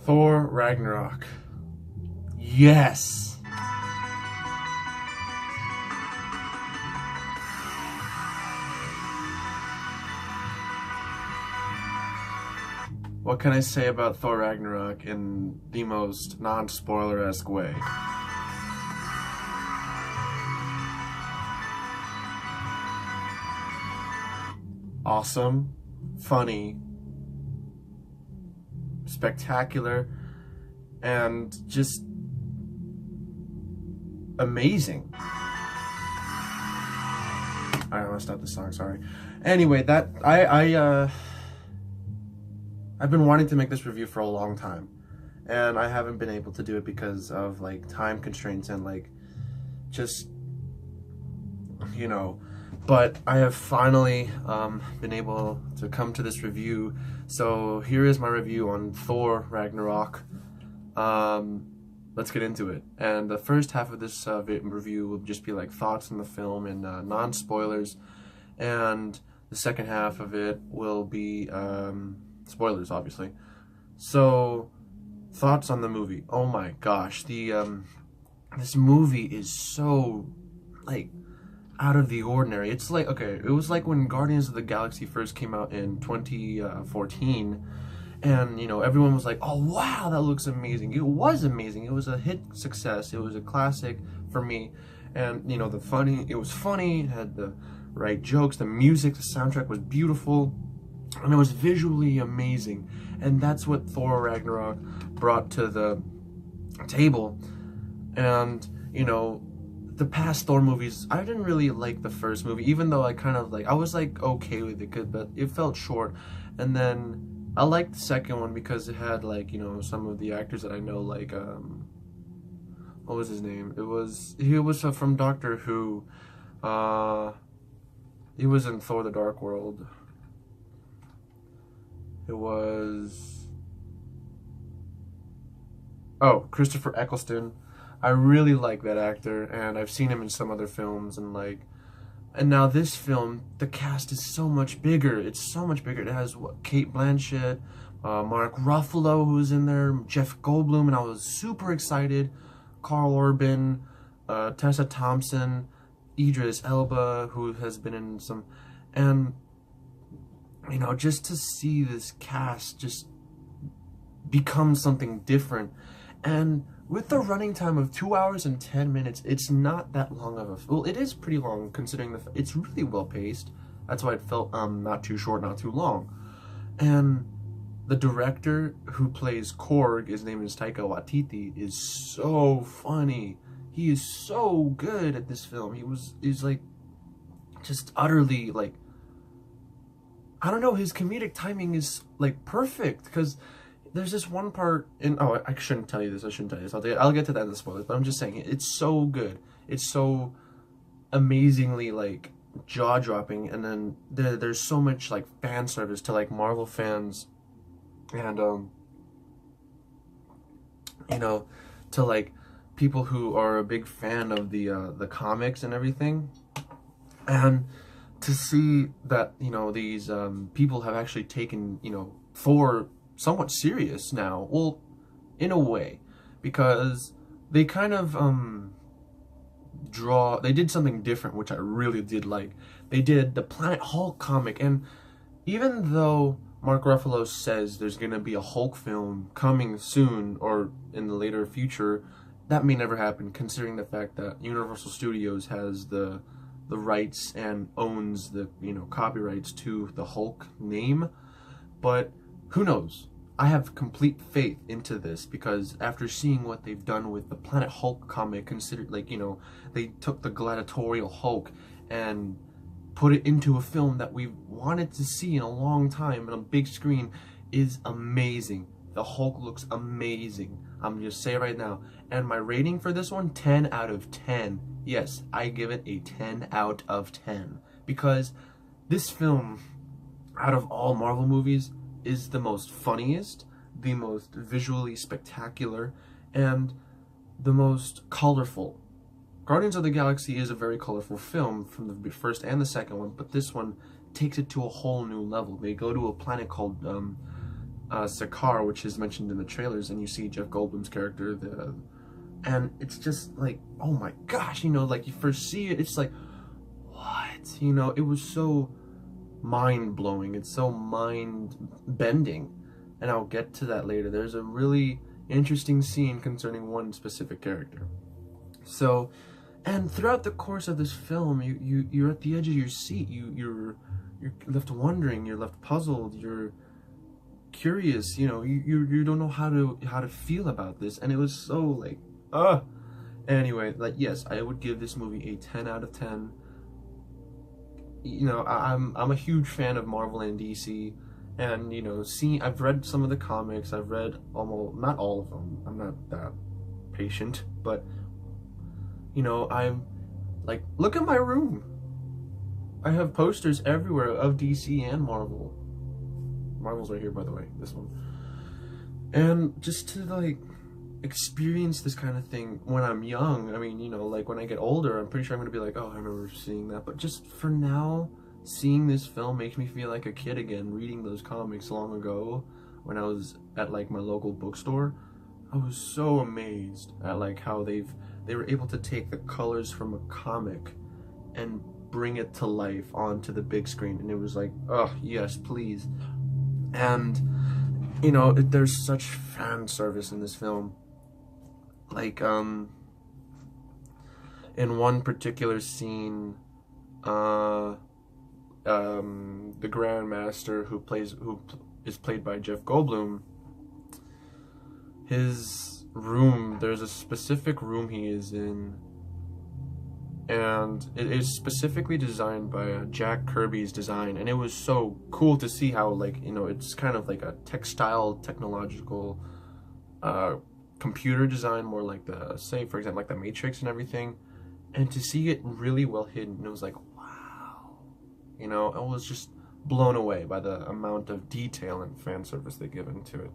Thor Ragnarok. Yes! What can I say about Thor Ragnarok in the most non-spoiler-esque way? Awesome, funny, spectacular, and just amazing. I almost stopped the song, sorry. Anyway, that I've been wanting to make this review for a long time, and I haven't been able to do it because of like time constraints and like just, you know, but I have finally been able to come to this review. So here is my review on Thor Ragnarok. Let's get into it. And the first half of this review will just be like thoughts on the film and non-spoilers, and the second half of it will be spoilers, obviously. So, thoughts on the movie. Oh my gosh, this movie is so like out of the ordinary. It's like, okay, it was like when Guardians of the Galaxy first came out in 2014, and you know, everyone was like, oh wow, that looks amazing. It was amazing. It was a hit success. It was a classic for me. And you know, it was funny, it had the right jokes, the music, the soundtrack was beautiful, and it was visually amazing. And that's what Thor Ragnarok brought to the table. And you know, the past Thor movies, I didn't really like the first movie, even though I kind of like, I was like okay with it, but it felt short. And then I liked the second one because it had like, you know, some of the actors that I know, like what was his name? He was from Doctor Who. He was in Thor: The Dark World. It was, oh, Christopher Eccleston. I really like that actor, and I've seen him in some other films, and like, and now this film, the cast is so much bigger. It's so much bigger. It has Kate Blanchett, Mark Ruffalo, who's in there, Jeff Goldblum, and I was super excited. Carl Urban, Tessa Thompson, Idris Elba, who has been in some, and you know, just to see this cast just become something different. And with the running time of 2 hours and 10 minutes, it's not that long of a, well, it is pretty long considering it's really well paced. That's why it felt not too short, not too long. And the director who plays Korg, his name is Taika Waititi, is so funny. He is so good at this film. He's like just utterly like, I don't know, his comedic timing is like perfect, because there's this one part in, oh, I shouldn't tell you this, I'll get to that in the spoilers, but I'm just saying, it's so good. It's so amazingly, like, jaw-dropping, and then there's so much, like, fan service to, like, Marvel fans, and, you know, to, like, people who are a big fan of the comics and everything, and to see that, you know, these, people have actually taken, you know, Thor somewhat serious now, well, in a way, because they kind of they did something different, which I really did like. They did the Planet Hulk comic, and even though Mark Ruffalo says there's gonna be a Hulk film coming soon or in the later future, that may never happen, considering the fact that Universal Studios has the rights and owns the, you know, copyrights to the Hulk name. But who knows? I have complete faith into this, because after seeing what they've done with the Planet Hulk comic, considered, like, you know, they took the gladiatorial Hulk and put it into a film that we've wanted to see in a long time on a big screen, is amazing. The Hulk looks amazing. I'm just saying right now. And my rating for this one, 10 out of 10. Yes, I give it a 10 out of 10. Because this film, out of all Marvel movies, is the most funniest, the most visually spectacular, and the most colorful. Guardians of the Galaxy is a very colorful film from the first and the second one, but this one takes it to a whole new level. They go to a planet called Sakaar, which is mentioned in the trailers, and you see Jeff Goldblum's character, and it's just like, oh my gosh, you know, like you first see it, it's like, what? You know, it was so mind-blowing, it's so mind-bending, and I'll get to that later. There's a really interesting scene concerning one specific character. So, and throughout the course of this film, you're at the edge of your seat, you're left wondering, you're left puzzled, you're curious, you know, you don't know how to feel about this, and it was so like, anyway, like, yes, I would give this movie a 10 out of 10. You know, I'm a huge fan of Marvel and DC, and you know, I've read some of the comics, I've read almost, not all of them, I'm not that patient, but you know, I'm like, look at my room, I have posters everywhere of DC and Marvel. Marvel's right here, by the way, this one. And just to like experience this kind of thing when I'm young, I mean, you know, like when I get older, I'm pretty sure I'm gonna be like, oh, I remember seeing that. But just for now, seeing this film makes me feel like a kid again, reading those comics long ago when I was at like my local bookstore. I was so amazed at like how they were able to take the colors from a comic and bring it to life onto the big screen, and it was like, oh yes, please. And you know, there's such fan service in this film. Like, in one particular scene, the Grandmaster, who is played by Jeff Goldblum, his room, there's a specific room he is in, and it is specifically designed by Jack Kirby's design, and it was so cool to see how, like, you know, it's kind of like a technological computer design, more like the, say for example, like the Matrix and everything, and to see it really well hidden, it was like, wow, you know, I was just blown away by the amount of detail and fan service they give into it.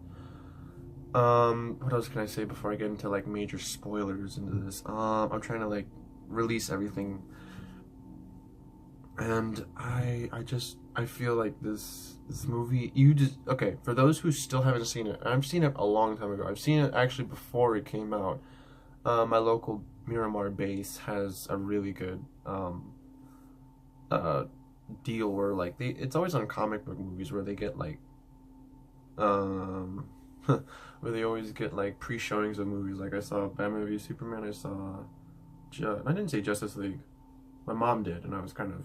What else can I say before I get into like major spoilers into this? I'm trying to like release everything, and I feel like this movie, okay, for those who still haven't seen it, I've seen it a long time ago, I've seen it actually before it came out. My local Miramar base has a really good deal where like it's always on comic book movies where they get like where they always get like pre-showings of movies. Like I saw Batman v Superman, I saw I didn't say Justice League, my mom did, and I was kind of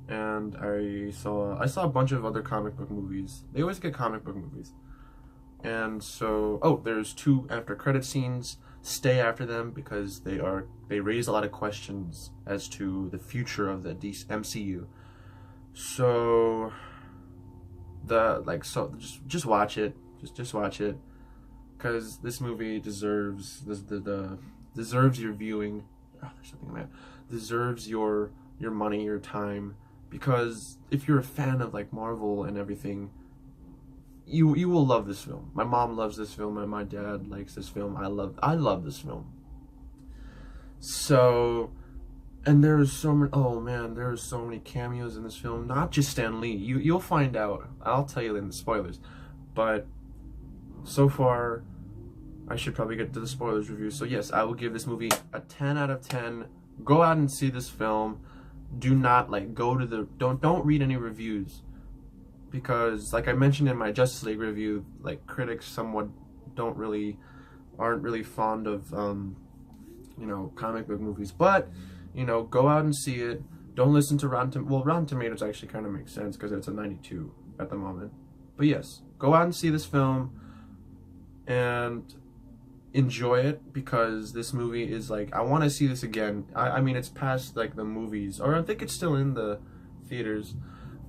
and I saw a bunch of other comic book movies. They always get comic book movies. And so, there's 2 after credit scenes. Stay after them because they raise a lot of questions as to the future of the MCU. So just watch it. Just watch it, because this movie deserves deserves your viewing. Oh, there's something in that. Deserves your money, your time, because if you're a fan of like Marvel and everything, you will love this film. My mom loves this film, and my dad likes this film. I love this film. So, and there's so many, oh man, there's so many cameos in this film. Not just Stan Lee. You'll find out. I'll tell you in the spoilers. But so far, I should probably get to the spoilers review. So yes, I will give this movie a 10 out of 10. Go out and see this film. Do not like go to the don't read any reviews, because like I mentioned in my Justice League review, like critics somewhat aren't really fond of you know, comic book movies. But you know, go out and see it. Don't listen to Rotten Tomatoes actually kind of makes sense because it's a 92 at the moment. But yes, go out and see this film and enjoy it, because this movie is like, I want to see this again. I mean, it's past like the movies, or I think it's still in the theaters,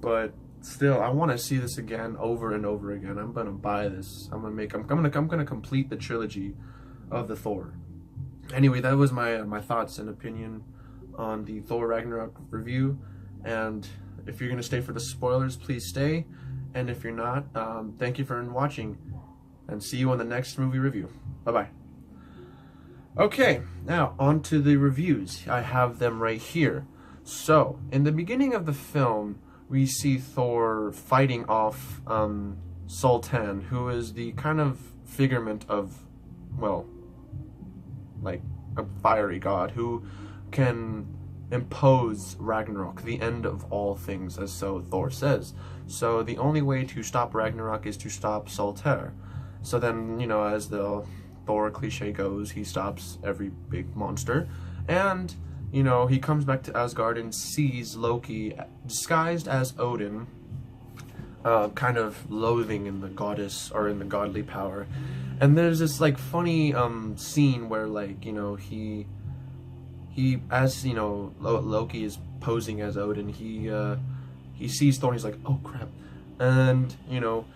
but still, I want to see this again over and over again. I'm gonna buy this. I'm gonna complete the trilogy of the Thor. Anyway, that was my thoughts and opinion on the Thor Ragnarok review. And if you're gonna stay for the spoilers, please stay. And if you're not, thank you for watching, and see you on the next movie review. Bye-bye. Okay, now on to the reviews. I have them right here. So, in the beginning of the film, we see Thor fighting off Sultan, who is the kind of figment of, well, like a fiery god who can impose Ragnarok, the end of all things, as so Thor says. So the only way to stop Ragnarok is to stop Sultan. So then, you know, as the Thor cliche goes, he stops every big monster, and, you know, he comes back to Asgard and sees Loki disguised as Odin, kind of loathing in the goddess, or in the godly power. And there's this, like, funny scene where, like, you know, he as, you know, Loki is posing as Odin, he sees Thor and he's like, oh crap. And, you know,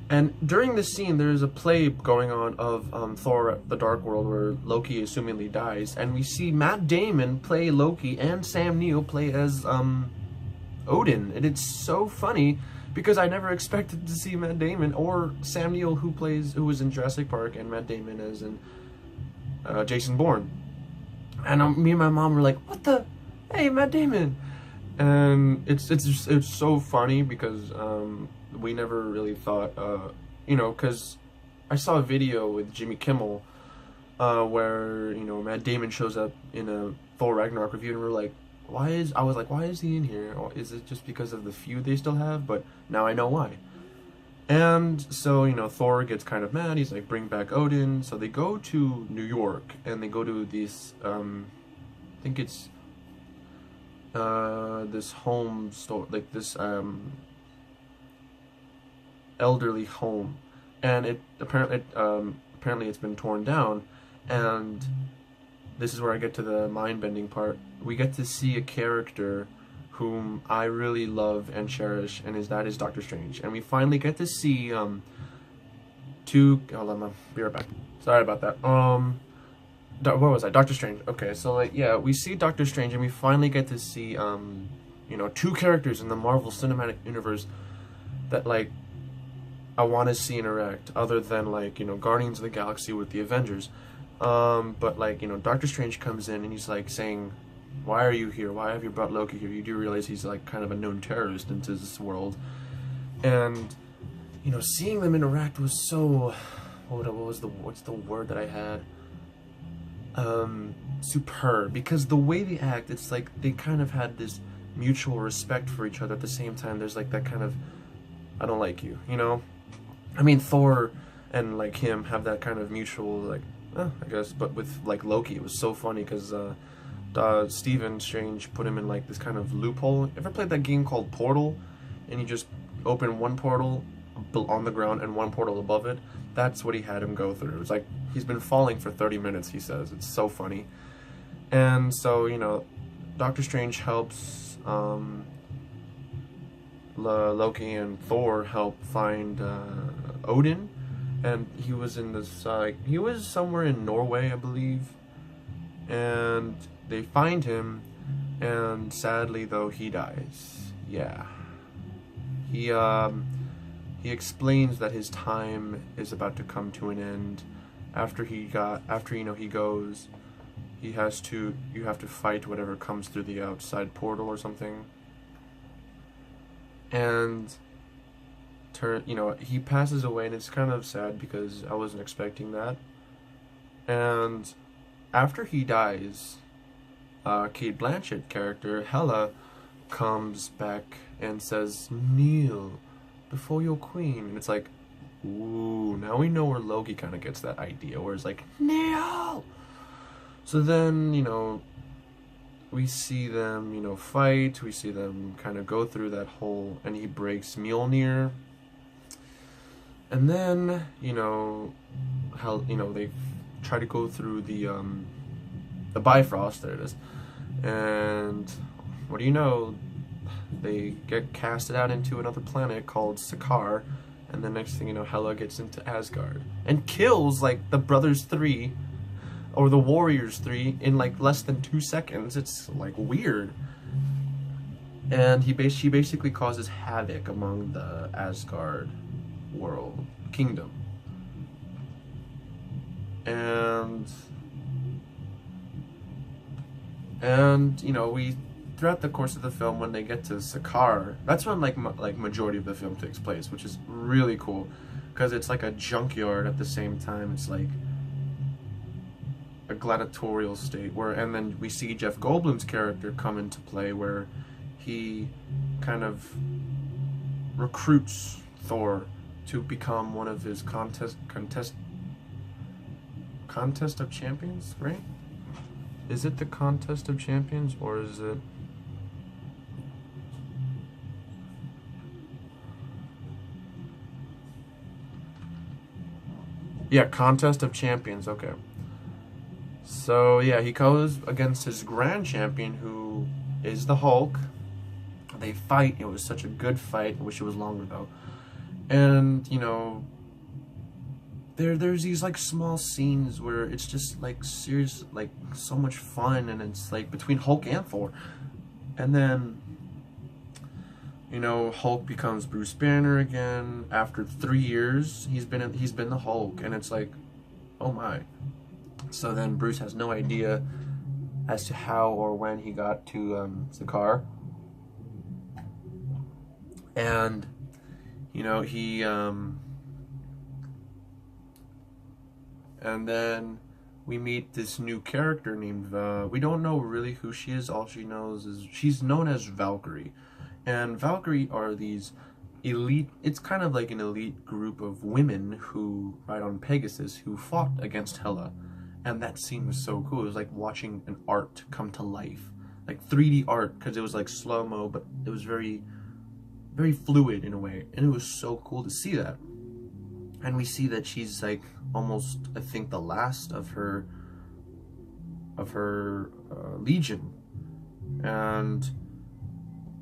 and during this scene there's a play going on of Thor the Dark World, where Loki assumingly dies, and we see Matt Damon play Loki and Sam Neill play as Odin, and it's so funny because I never expected to see Matt Damon or Sam Neill, who was in Jurassic Park, and Matt Damon as in Jason Bourne. And me and my mom were like, what the? Hey, Matt Damon! And it's so funny because we never really thought, you know, because I saw a video with Jimmy Kimmel where, you know, Matt Damon shows up in a Thor Ragnarok review, and we're like, why is he in here? Or is it just because of the feud they still have? But now I know why. And so, you know, Thor gets kind of mad. He's like, bring back Odin. So they go to New York, and they go to this, I think it's this home store, like this elderly home, and it apparently it's been torn down. And this is where I get to the mind-bending part. We get to see a character whom I really love and cherish, and that is Doctor Strange. And we finally get to see hold on, I'll be right back. Sorry about that. What was I? Doctor Strange. Okay, so like, yeah, we see Doctor Strange, and we finally get to see you know, two characters in the Marvel Cinematic Universe that, like, I want to see interact, other than, like, you know, Guardians of the Galaxy with the Avengers. But, like, you know, Doctor Strange comes in and he's like saying, why are you here? Why have you brought Loki here? You do realize he's, like, kind of a known terrorist into this world. And, you know, seeing them interact was so, what's the word that I had? Superb. Because the way they act, it's like they kind of had this mutual respect for each other. At the same time, there's, like, that kind of, I don't like you, you know? I mean, Thor and, like, him have that kind of mutual, like, I guess, but with, like, Loki, it was so funny because Stephen Strange put him in, like, this kind of loophole. Ever played that game called Portal, and you just open one portal on the ground and one portal above it? That's what he had him go through. It was like, he's been falling for 30 minutes, he says. It's so funny. And so, you know, Doctor Strange helps Loki and Thor help find Odin. And he was in this, he was somewhere in Norway, I believe. And they find him, and sadly, though, he dies. Yeah. He explains that his time is about to come to an end. After you know, he goes, you have to fight whatever comes through the outside portal or something. And you know, he passes away, and it's kind of sad because I wasn't expecting that. And after he dies, Cate Blanchett character Hela comes back and says, kneel before your queen. And it's like, ooh, now we know where Loki kind of gets that idea, where it's like, kneel. So then, you know, we see them, you know, fight. We see them kind of go through that whole, and he breaks Mjolnir. And then, you know, how, you know, they try to go through the Bifrost, there it is. And what do you know? They get casted out into another planet called Sakaar, and the next thing you know, Hela gets into Asgard and kills, like, the Brothers 3 or the Warriors 3 in, like, less than 2 seconds. It's, like, weird. And she basically causes havoc among the Asgard world kingdom. And you know, throughout the course of the film, when they get to Sakaar, that's when like majority of the film takes place, which is really cool, because it's like a junkyard at the same time. It's like a gladiatorial state where, and then we see Jeff Goldblum's character come into play, where he kind of recruits Thor to become one of his contest of champions, right? Is it the contest of champions, or is it yeah, contest of champions, okay. So yeah, he goes against his grand champion, who is the Hulk. They fight. It was such a good fight. I wish it was longer though. And you know, there's these like small scenes where it's just like serious, like so much fun, and it's like between Hulk and Thor. And then, you know, Hulk becomes Bruce Banner again after 3 years. He's been the Hulk, and it's like, oh my. So then Bruce has no idea as to how or when he got to Sakaar. And, you know, he, and then we meet this new character named, we don't know really who she is. All she knows is she's known as Valkyrie. And Valkyrie are these elite, it's kind of like an elite group of women who ride on Pegasus, who fought against Hela. And that scene was so cool. It was like watching an art come to life, like 3D art, because it was like slow-mo, but it was very, very fluid in a way, and it was so cool to see that. And we see that she's like almost, I think, the last of her legion, and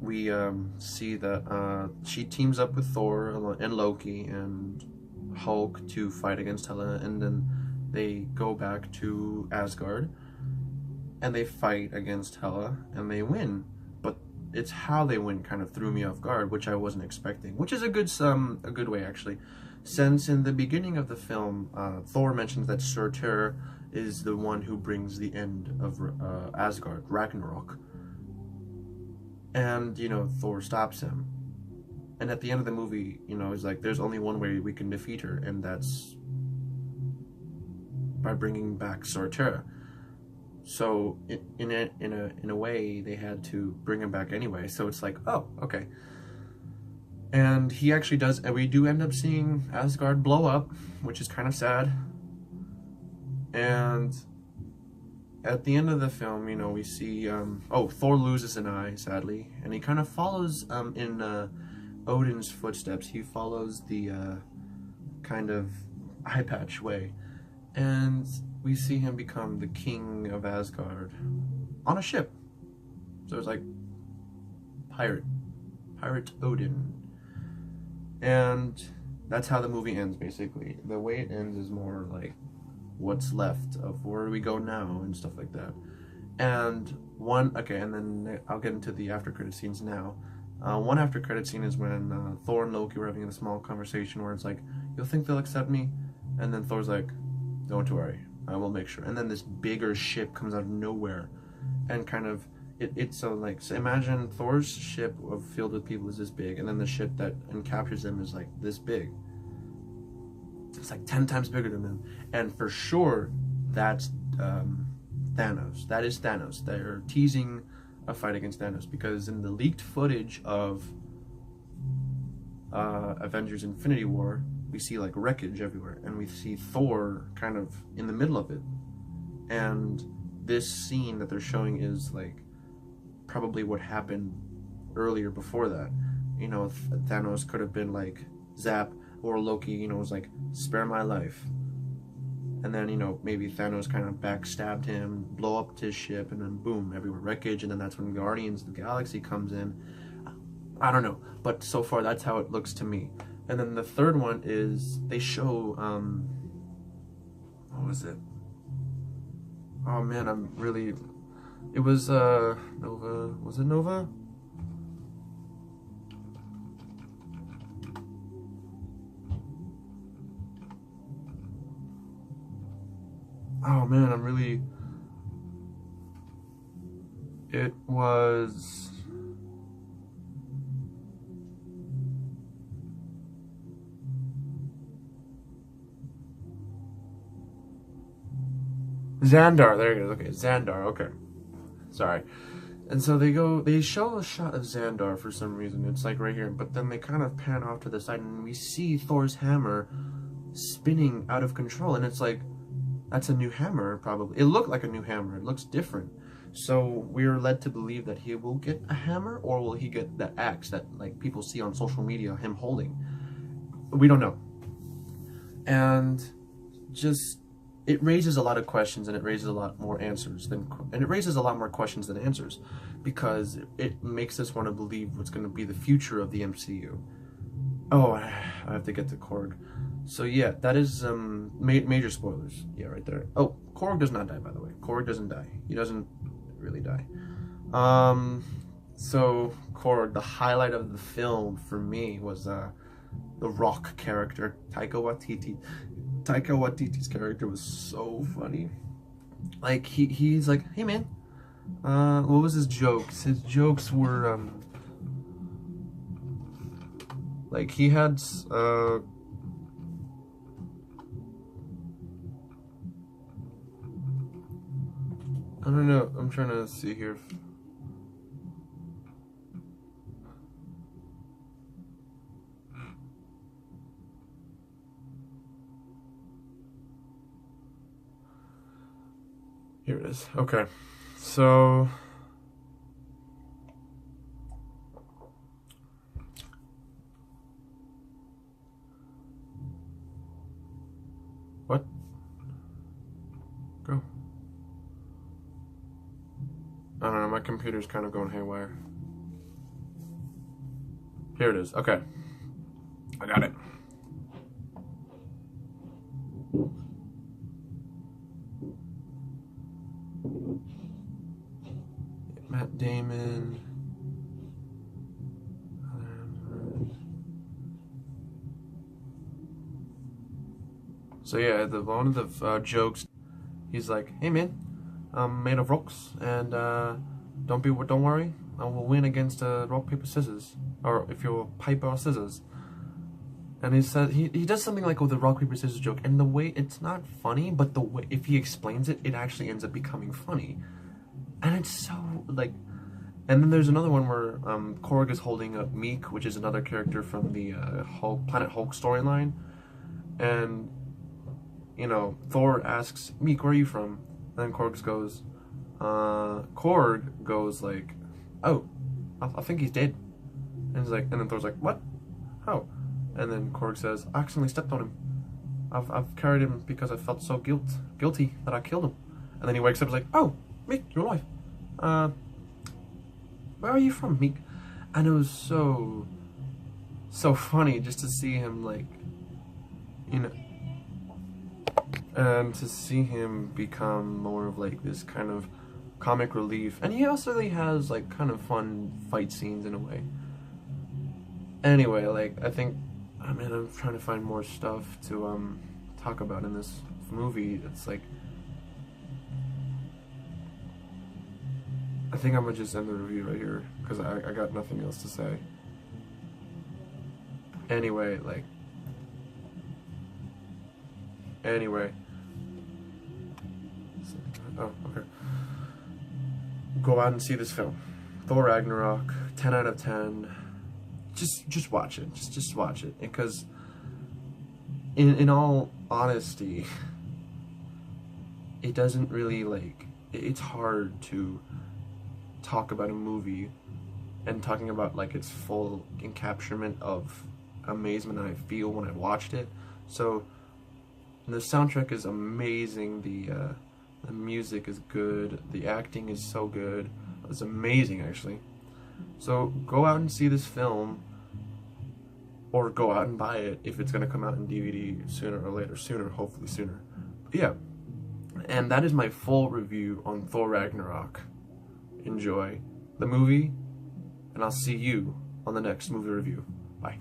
we see that she teams up with Thor and Loki and Hulk to fight against Hela, and then they go back to Asgard and they fight against Hela and they win. But it's how they win kind of threw me off guard, which I wasn't expecting, which is a good way actually, since in the beginning of the film Thor mentions that Surtur is the one who brings the end of Asgard, Ragnarok, and you know, Thor stops him, and at the end of the movie, you know, he's like, there's only one way we can defeat her, and that's by bringing back Surtur. So in a way, they had to bring him back anyway. So it's like, oh, okay. And he actually does, and we do end up seeing Asgard blow up, which is kind of sad. And at the end of the film, you know, we see Thor loses an eye, sadly, and he kind of follows in Odin's footsteps. He follows the kind of eye patch way. And we see him become the king of Asgard on a ship. So it's like pirate Odin. And that's how the movie ends, basically. The way it ends is more like what's left of where do we go now and stuff like that. And and then I'll get into the after credit scenes now. One after credit scene is when Thor and Loki were having a small conversation where it's like, you'll think they'll accept me? And then Thor's like, don't worry, I will make sure. And then this bigger ship comes out of nowhere, and kind of so imagine Thor's ship filled with people is this big, and then the ship that captures them is like this big. It's like 10 times bigger than them, and for sure that's Thanos. That is Thanos. They're teasing a fight against Thanos, because in the leaked footage of Avengers Infinity War, we see like wreckage everywhere, and we see Thor kind of in the middle of it. And this scene that they're showing is like probably what happened earlier before that. You know, Thanos could have been like zap, or Loki, you know, was like, spare my life. And then, you know, maybe Thanos kind of backstabbed him, blow up his ship, and then boom, everywhere wreckage, and then that's when Guardians of the Galaxy comes in. I don't know, but so far that's how it looks to me. And then the third one is they show what was it? Oh man, it was Nova. Was it Nova? Oh man, It was... Xandar, there it is. Okay, Xandar, okay. Sorry. And so they show a shot of Xandar for some reason. It's like right here, but then they kind of pan off to the side and we see Thor's hammer spinning out of control. And it's like, that's a new hammer, probably. It looked like a new hammer. It looks different. So we're led to believe that he will get a hammer, or will he get that axe that like people see on social media, him holding? We don't know. And just... it raises a lot of questions, and it raises a lot more answers and it raises a lot more questions than answers, because it makes us want to believe what's going to be the future of the MCU. Oh, I have to get to Cork. So yeah, that is major spoilers. Yeah, right there. Oh, Cork does not die, by the way. Cork doesn't die. He doesn't really die. So Cork, the highlight of the film for me was the Rock character, Taika Waititi. Taika Waititi's character was so funny. Like he's like, hey man, what was his jokes? His jokes were like he had I don't know. I'm trying to see here. Here it is. Okay. So what? Go. I don't know, my computer's kind of going haywire. Here it is. Okay. I got it. Matt Damon. So yeah, one of the jokes, he's like, "Hey man, I'm made of rocks, and don't worry, I will win against rock paper scissors, or if you're paper or scissors." And he said he does something like with the rock paper scissors joke, and the way it's not funny, but the way if he explains it, it actually ends up becoming funny, and it's so like. And then there's another one where Korg is holding up Meek, which is another character from the Planet Hulk storyline, and you know, Thor asks Meek, "Where are you from?" And then Korg goes like, "Oh, I think he's dead." And he's like, and then Thor's like, "What? How?" And then Korg says, "I accidentally stepped on him. I've carried him because I felt so guilty that I killed him." And then he wakes up and is like, "Oh, Meek, you're alive. Where are you from, Meek?" And it was so funny just to see him, like, you know, and to see him become more of like this kind of comic relief. And he also really has like kind of fun fight scenes in a way. Anyway, like I'm trying to find more stuff to talk about in this movie. It's like, I think I'm gonna just end the review right here because I got nothing else to say. Anyway, oh, okay. Go out and see this film, Thor Ragnarok. 10 out of 10. Just watch it. Just watch it, because in all honesty, it doesn't really like. It's hard to talk about a movie and talking about like its full encapsulation of amazement I feel when I watched it. So the soundtrack is amazing, the music is good, the acting is so good, it's amazing actually. So go out and see this film, or go out and buy it if it's going to come out in DVD sooner or later. Sooner, hopefully sooner. But yeah, and that is my full review on Thor Ragnarok. Enjoy the movie, and I'll see you on the next movie review. Bye.